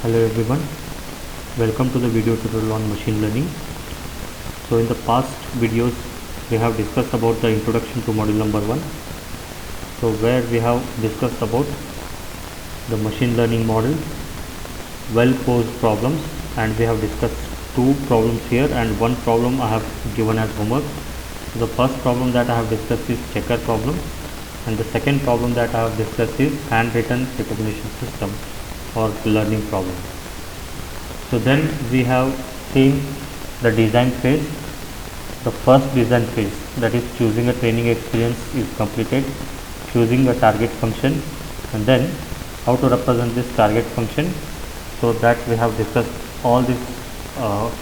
Hello everyone, welcome to the video tutorial on machine learning. So in the past videos we have discussed about the introduction to module number 1. So where we have discussed about the machine learning model, well posed problems, and we have discussed 2 problems here and 1 problem I have given as homework. So the first problem that I have discussed is checker problem, and the second problem that I have discussed is handwritten recognition system or learning problem. So then we have seen the design phase. The first design phase, that is choosing a training experience, is completed. Choosing a target function, and then how to represent this target function. So that we have discussed all these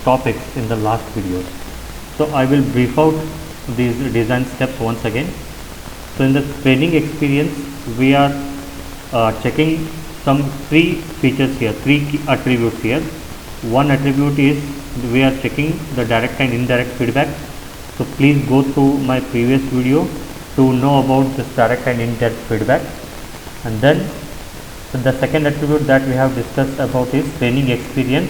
topics in the last videos. So I will brief out these design steps once again. So in the training experience we are checking some 3 features here, 3 key attributes here. One attribute is we are checking the direct and indirect feedback. So please go through my previous video to know about this direct and indirect feedback. And then the second attribute that we have discussed about is training experience,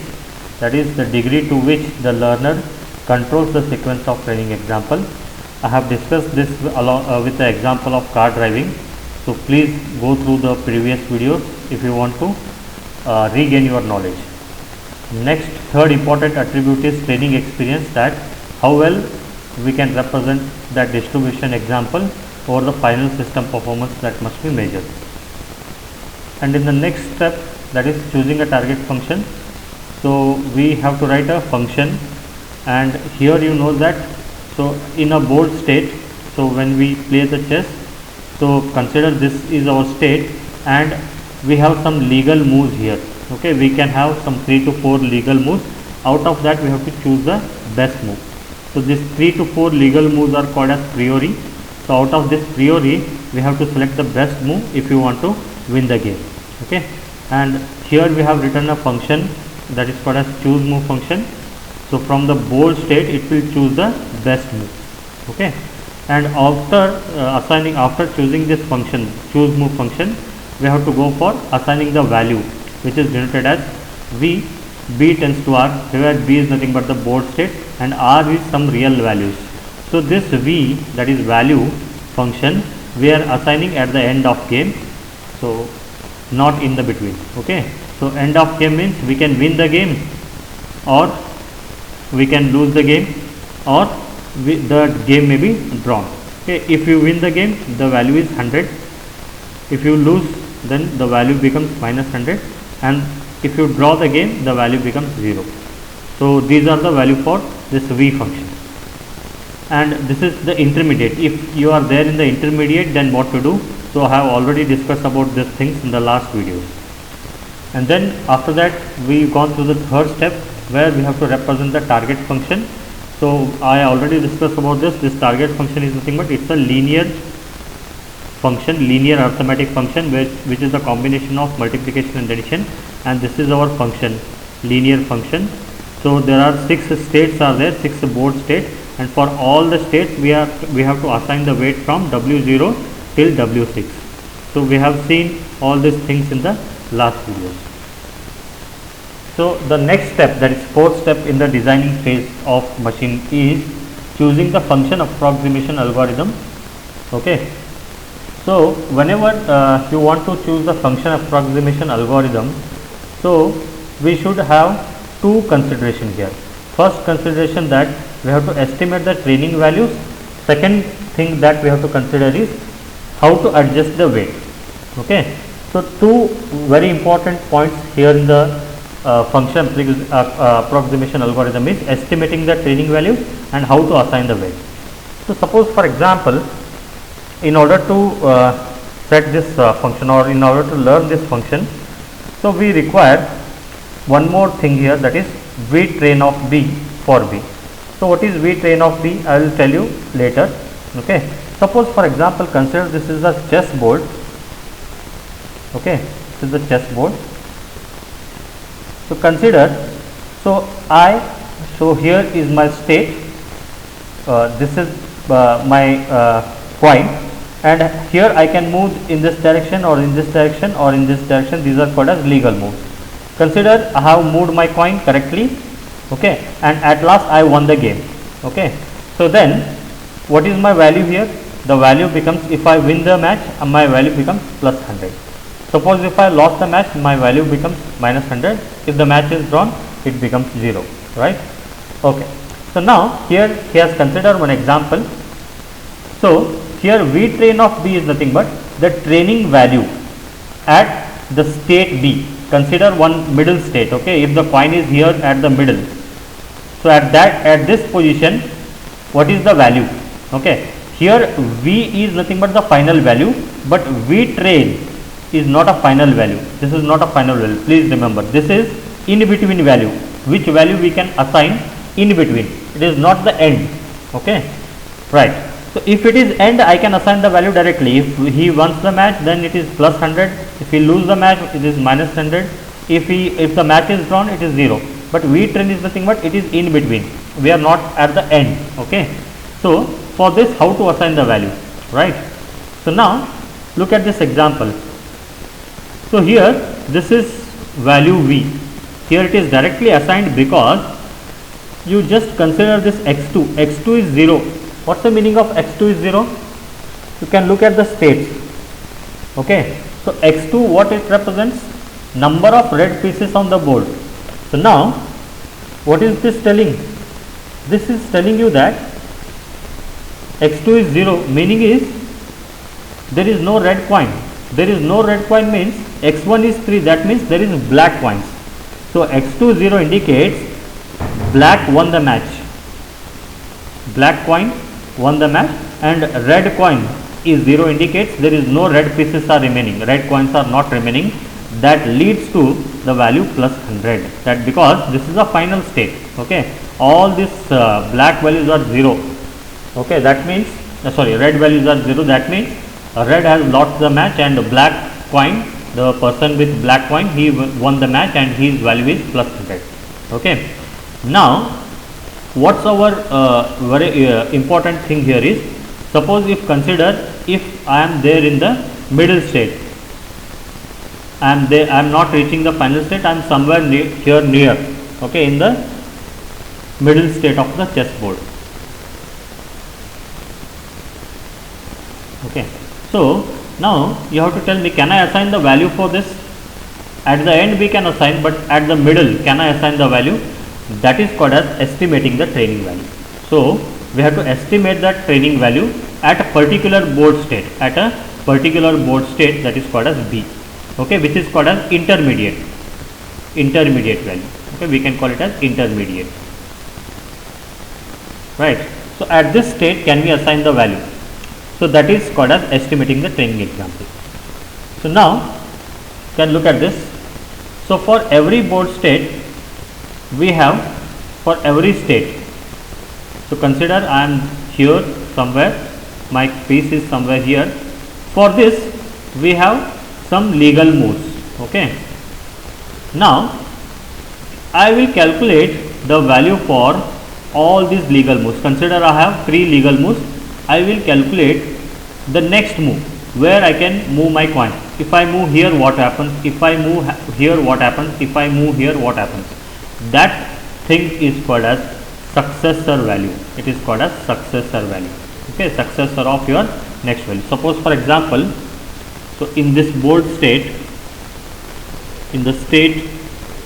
that is the degree to which the learner controls the sequence of training. Example, I have discussed this along with the example of car driving. So please go through the previous videos if you want to regain your knowledge. Next, third important attribute is training experience, that how well we can represent that distribution example or the final system performance that must be measured. And in the next step, that is choosing a target function. So we have to write a function, and here you know that, so in a board state, so when we play the chess, so consider this is our state and we have some legal moves here. Okay, we can have some 3 to 4 legal moves. Out of that we have to choose the best move. So these 3 to 4 legal moves are called as priori. So out of this priori we have to select the best move if you want to win the game. Okay, and here we have written a function that is called as choose move function. So from the board state it will choose the best move. Okay, and after choosing this function, choose move function, we have to go for assigning the value, which is denoted as v. B tends to r, where b is nothing but the board state and r is some real values. So this v, that is value function, we are assigning at the end of game, so not in the between. Okay, so end of game means we can win the game or we can lose the game, or the game may be drawn. Okay, if you win the game the value is 100, if you lose then the value becomes minus 100, and if you draw the game the value becomes 0. So these are the value for this v function. And this is the intermediate. If you are there in the intermediate, then what to do? So I have already discussed about these things in the last videos. And then after that we gone through the third step, where we have to represent the target function. So I already discussed about this. This target function is nothing but it's a linear function, linear arithmetic function, which is the combination of multiplication and addition, and this is our function, linear function. So there are 6 states are there, 6 board states, and for all the states we have to assign the weight from W0 till W6. So we have seen all these things in the last videos. So the next step, that is fourth step in the designing phase of machine, is choosing the function approximation algorithm. Okay, so whenever you want to choose the function approximation algorithm, so we should have 2 considerations here. First consideration, that we have to estimate the training values. Second thing that we have to consider is how to adjust the weight. Okay, so 2 very important points here in the function approximation algorithm is estimating the training values and how to assign the weight. So suppose for example, in order to set this function, or in order to learn this function, so we require one more thing here, that is v train of b for b. So what is v train of b? I will tell you later. Okay, suppose for example, consider this is a chessboard. Okay, this is the chessboard. So consider, so here is my state, this is my coin, and here I can move in this direction or in this direction or in this direction. These are called as legal moves. Consider I have moved my coin correctly, okay, and at last I won the game, okay. So then what is my value here? The value becomes, if I win the match, my value becomes plus 100. Suppose if I lost the match, my value becomes minus 100. If the match is drawn, it becomes 0, right? Okay. So now here he has considered one example. So here V train of B is nothing but the training value at the state B. Consider one middle state, okay. If the coin is here at the middle, so at this position, what is the value? Okay. Here V is nothing but the final value, but V train is not a final value. This is not a final value. Please remember, this is in between value. Which value we can assign in between? It is not the end. Okay, right. So if it is end, I can assign the value directly. If he wins the match, then it is plus 100. If he lose the match, it is minus 100. If the match is drawn, it is 0. But V train is nothing but it is in between. We are not at the end. Okay. So for this, how to assign the value, right? So now look at this example. So here this is value V. Here it is directly assigned because you just consider this x2. x2 is 0. What's the meaning of x2 is 0? You can look at the states. Okay. So x2, what it represents? Number of red pieces on the board. So now what is this telling? This is telling you that x2 is 0, meaning is there is no red coin. There is no red coin means x1 is 3, that means there is black coins. So x2 0 indicates black won the match. Black coin won the match, and red coin is 0 indicates there is no red pieces are remaining. Red coins are not remaining. That leads to the value plus 100. That because this is a final state. Okay, all these black values are 0. Okay, that means red values are 0. That means red has lost the match, and black coin, the person with black coin, he won the match and his value is plus 100. Okay. Now what's our very important thing here is, suppose if consider if I am there in the middle state, I am not reaching the final state, I am somewhere near, okay, in the middle state of the chessboard. Okay. So now you have to tell me, can I assign the value for this? At the end we can assign, but at the middle can I assign the value? That is called as estimating the training value. So we have to estimate that training value at a particular board state, that is called as B, okay, which is called as intermediate value. Okay, we can call it as intermediate, right? So at this state can we assign the value? So that is called as estimating the training example. So now can look at this. So for every board state we have, for every state, so consider I am here somewhere, my piece is somewhere here. For this we have some legal moves. Okay. Now I will calculate the value for all these legal moves. Consider I have 3 legal moves. I will calculate the next move where I can move my coin. If I move here, what happens? If I move here, what happens? If I move here, what happens? That thing is called as successor value. It is called as successor value. Okay, successor of your next value. Suppose for example, so in this board state, in the state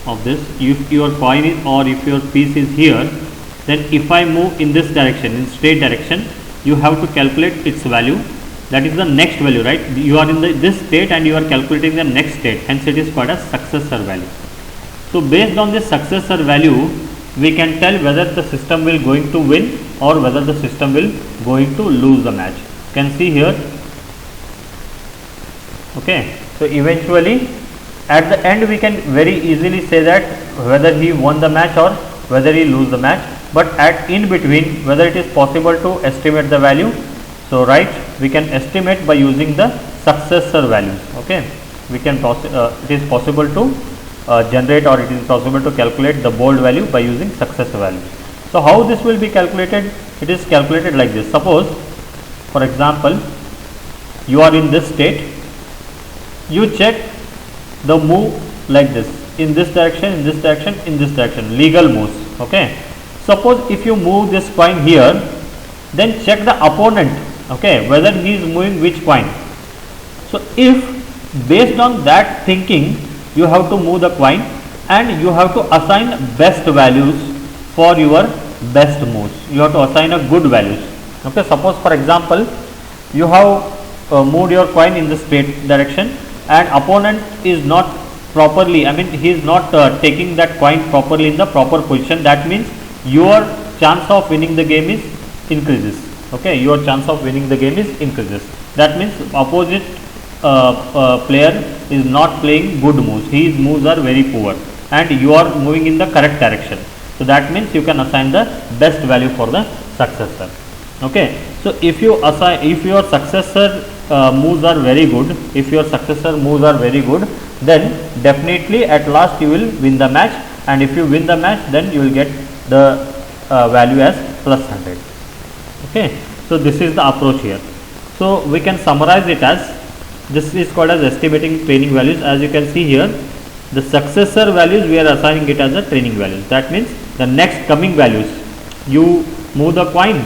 of this, if your coin is, or if your piece is here, then if I move in this direction, in straight direction, you have to calculate its value. That is the next value, right? You are in this state and you are calculating the next state, hence it is called as successor value. So based on this successor value, we can tell whether the system will going to win or whether the system will going to lose the match. You can see here. Okay, so eventually at the end we can very easily say that whether he won the match or whether he lose the match, but at in between whether it is possible to estimate the value. So right, we can estimate by using the successor values. Okay, we can it is possible to generate, or it is possible to calculate the bold value by using successor values. So how this will be calculated? It is calculated like this. Suppose for example you are in this state, you check the move like this. in this direction, in this direction, in this direction, legal moves. Okay, suppose if you move this coin here, then check the opponent, okay, whether he is moving which coin. So if based on that thinking, you have to move the coin and you have to assign best values for your best moves. You have to assign a good values. Okay, suppose for example, you have moved your coin in the straight direction and opponent is not properly, I mean he is not taking that coin properly in the proper position. That means your chance of winning the game is increases. Okay, your chance of winning the game is increases. That means opposite player is not playing good moves, his moves are very poor and you are moving in the correct direction. So that means you can assign the best value for the successor. Okay, so if you assign, if your successor moves are very good, if your successor moves are very good, then definitely at last you will win the match, and if you win the match, then you will get the value as plus 100. Okay, so this is the approach here. So we can summarize it as, this is called as estimating training values. As you can see here, the successor values we are assigning it as a training values. That means the next coming values, you move the coin,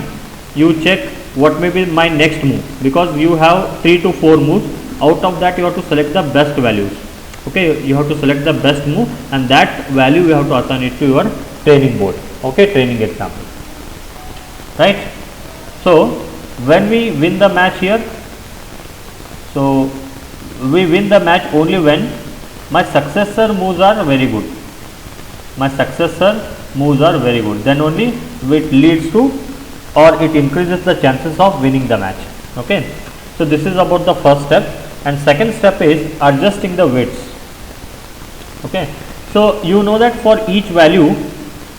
you check what may be my next move, because you have 3 to 4 moves. Out of that you have to select the best values. Okay, you have to select the best move and that value you have to assign it to your training board. Okay, training example, right? So when we win the match here, so we win the match only when my successor moves are very good. My successor moves are very good, then only it leads to, or it increases the chances of winning the match. Okay, so this is about the first step, and second step is adjusting the weights. Okay, so you know that for each value,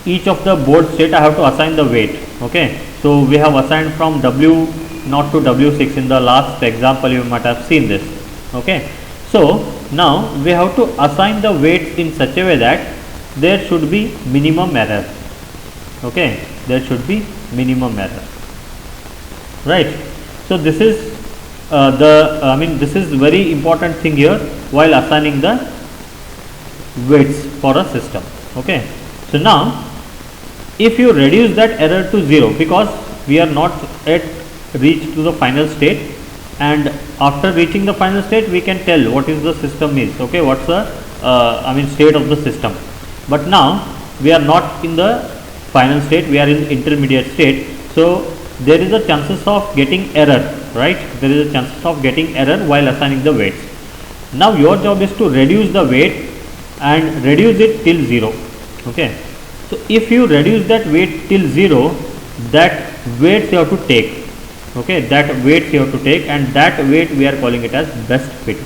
each of the board state I have to assign the weight. Okay, so we have assigned from W0 to W6 in the last example, you might have seen this. Okay, so now we have to assign the weights in such a way that there should be minimum error. Okay, there should be minimum error, right? So this is this is very important thing here while assigning the weights for a system. Okay, so now if you reduce that error to 0, because we are not yet reached to the final state, and after reaching the final state we can tell what is the system is. Okay, what's the state of the system. But now we are not in the final state, we are in intermediate state, so there is a chances of getting error, right? There is a chances of getting error while assigning the weights. Now your job is to reduce the weight and reduce it till 0. Okay, so if you reduce that weight till 0, that weights you have to take. Okay, that weights you have to take, and that weight we are calling it as best fit.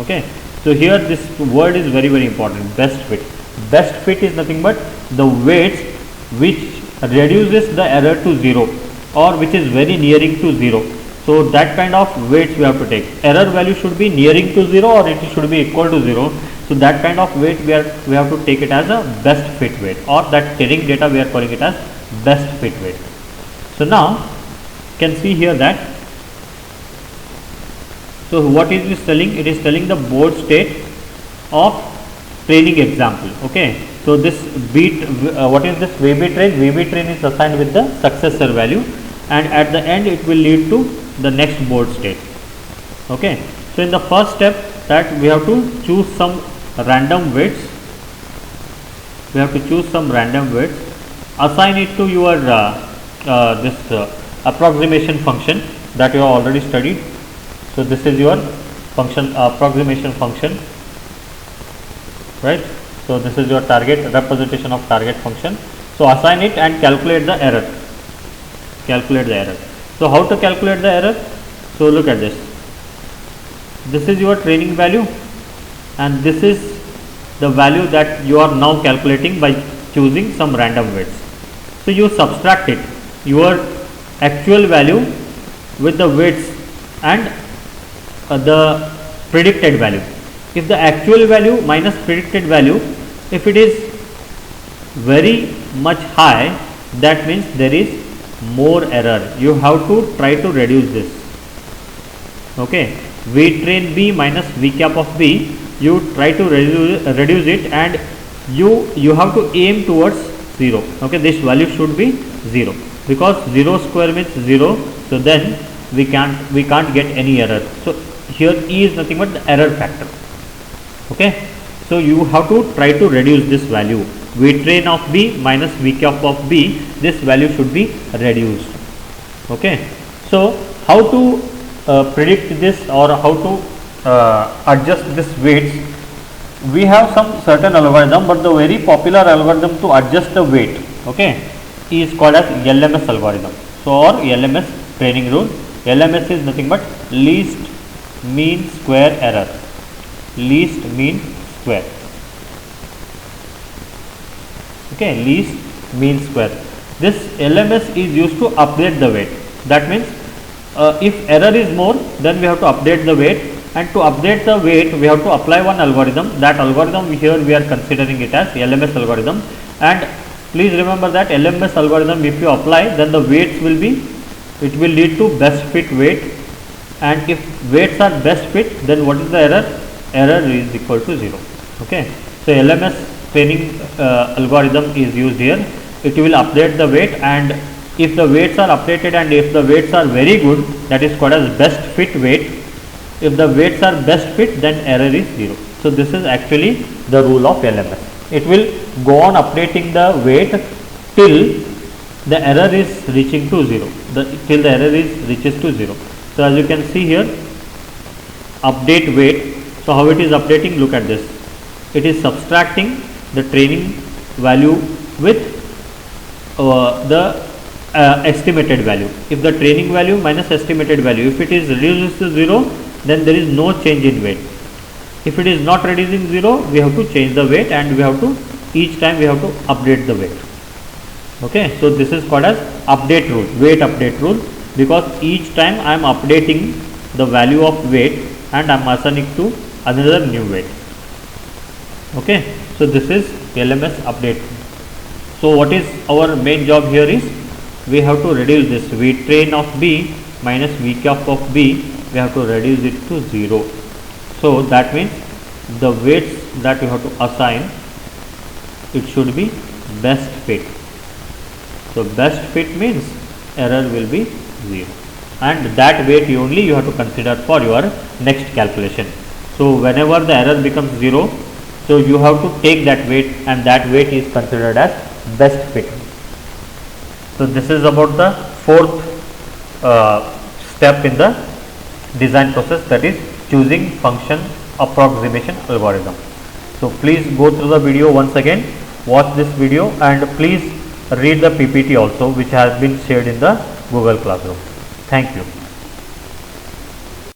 Okay, so here this word is very important, best fit. Best fit is nothing but the weights which reduces the error to 0, or which is very nearing to 0. So that kind of weights we have to take. Error value should be nearing to 0 or it should be equal to 0. So that kind of weight we have to take it as a best fit weight, or that training data we are calling it as best fit weight. So now you can see here that, so what is this telling? It is telling the board state of training example. Okay, so this beat, what is this VB train? VB train is assigned with the successor value, and at the end it will lead to the next board state. Okay, so in the first step, that we have to choose some random weights. We have to choose some random weights, assign it to your approximation function that you have already studied. So this is your function, approximation function, right? So this is your target, representation of target function. So assign it and calculate the error. Calculate the error. So how to calculate the error? So look at this. This is your training value, and this is the value that you are now calculating by choosing some random weights. So you subtract it, your actual value with the weights and the predicted value. If the actual value minus predicted value, if it is very much high, that means there is more error. You have to try to reduce this. Okay, V train B minus V cap of B, you try to reduce it, and you have to aim towards 0. Okay, this value should be 0, because 0 square means 0. So then we can't get any error. So here E is nothing but the error factor. Okay, so you have to try to reduce this value, V train of B minus V cap of B. This value should be reduced. Okay, so how to predict this, or how to adjust this weights? We have some certain algorithm, but the very popular algorithm to adjust the weight, okay, is called as LMS algorithm. So, or LMS training rule. LMS is nothing but least mean square error. Least mean square. Okay, least mean square. This LMS is used to update the weight. That means if error is more, then we have to update the weight, and to update the weight we have to apply one algorithm. That algorithm here we are considering it as LMS algorithm. And please remember that LMS algorithm, if you apply, then the weights will be, it will lead to best fit weight, and if weights are best fit, then what is the error? Error is equal to 0. Okay, so LMS training algorithm is used here. It will update the weight, and if the weights are updated and if the weights are very good, that is called as best fit weight. If the weights are best fit, then error is 0. So this is actually the rule of LMS. It will go on updating the weight till the error is reaching to 0. Till the error is reaches to 0. So as you can see here, update weight. So how it is updating? Look at this. It is subtracting the training value with the estimated value. If the training value minus estimated value, if it is reduced to 0, then there is no change in weight. If it is not reducing 0, we have to change the weight, and we have to, each time we have to update the weight. Okay, so this is called as update rule, weight update rule, because each time I am updating the value of weight and I am assigning to another new weight. Okay, so this is LMS update. So what is our main job here is, we have to reduce this V train of B minus V cap of B, we have to reduce it to 0. So that means the weights that you have to assign, it should be best fit. So best fit means error will be 0, and that weight only you have to consider for your next calculation. So whenever the error becomes 0, so you have to take that weight, and that weight is considered as best fit. So this is about the fourth step in the design process, that is choosing function approximation algorithm. So please go through the video once again, watch this video, and please read the PPT also, which has been shared in the Google Classroom. Thank you.